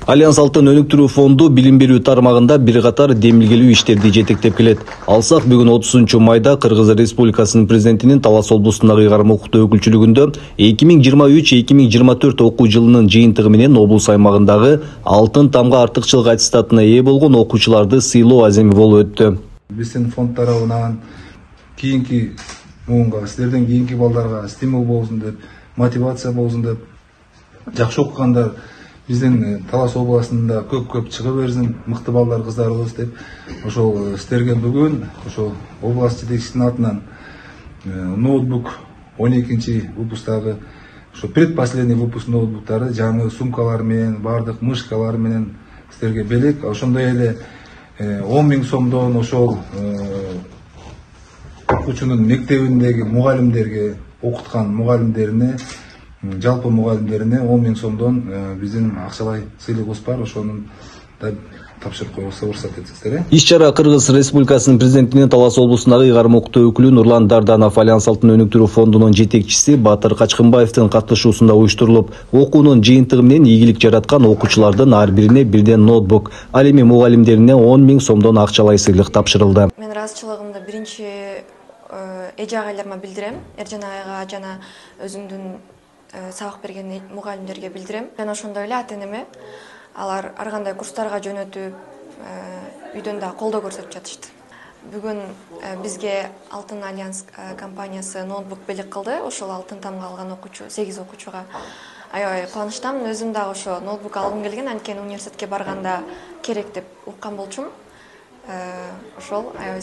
Альянс Алтын өнүктүрүү фонду билим берүү тармагында бир катар демилгелүү иштерди жетектеп келет. Алсак бүгүн 30 майда Кыргыз Республикасынын президентинин Талас облусундагы ыйгарым укуктуу өкүлчүлүгүндө 2023-2024 окуу жылынын жыйынтыгы менен облус аймагындагы алтын тамга артыкчылык аттестатына ээ болгон окуучуларды сыйлоо аземи болуп өттү. Биздин фонд тарабынан кийинки муунга, силерден кийинки балдарга стимул болсун деп, мотивация болсун деп, жакшы окугандар биздин Талас областында көп чыга берсин, мыкты балдар, кыздарыбыз деп ошол силерге бүгүн ошол область жетекчисинин атынан ноутбук 12-чи выпустагы ошо предпоследний выпуск ноутбуктарды жаңы сумкалар менен, бардык мышкалар менен силерге белек. Ошондой эле 10 000 сомдон ошол окуучунун мектебиндеги мугалимдерге, окуткан мугалимдерине, жалпы мугалимдерине 10 000 сомдон биздин акчалай сыйлыгыбыз бар. Ошонун да тапшырып коюңузга уруксат этсеңиздер. Иш-чара Кыргыз Республикасынын президентинин Талас облусундагы ыйгарым укуктуу өкүлү Нурлан Дарданов Альянс Алтын өнүктүрүү фондунун жетекчиси Батыр Качкынбаевдин катышуусунда уюштурулуп, окуунун жыйынтыгы менен ийгилик жараткан окуучулардын ар бирине бирден ноутбук, ал эми мугалимдерине 10 000 сомдон акчалай сыйлык тапшырылды. Мен ыраазычылыгымды биринчи эже агайларыма билдирем, Эржан айга жана өзүмдүн сабак берген мугалимдерге билдирем. Жана ошондой эле ата-энеме алар ар кандай курстарга жөнөтүп, үйдөн да колдоо көрсөтүп жатышты. Бүгүн бизге Алтын Альянс компаниясы ноутбук белек кылды. Ошол алтын тамга алган окуучу 8 окуучуга аябай кубанычтамын. Өзүм дагы ошо ноутбук алгым келген, анткени университетке барганда керек деп уккан болчумун. Ошол аябай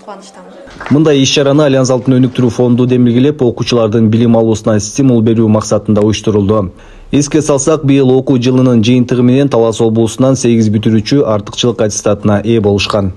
кубанычтамын. Мындай иш-чараны Альянс Алтын өнүктүрүү фонду демилгелеп, окуучулардын билим алуусуна стимул берүү максатында уюштурулду. Эске салсак, быйыл окуу жылынын жыйынтыгы менен Талас облусунан 8 бүтүрүүчү артыкчылык аттестатына ээ болушкан.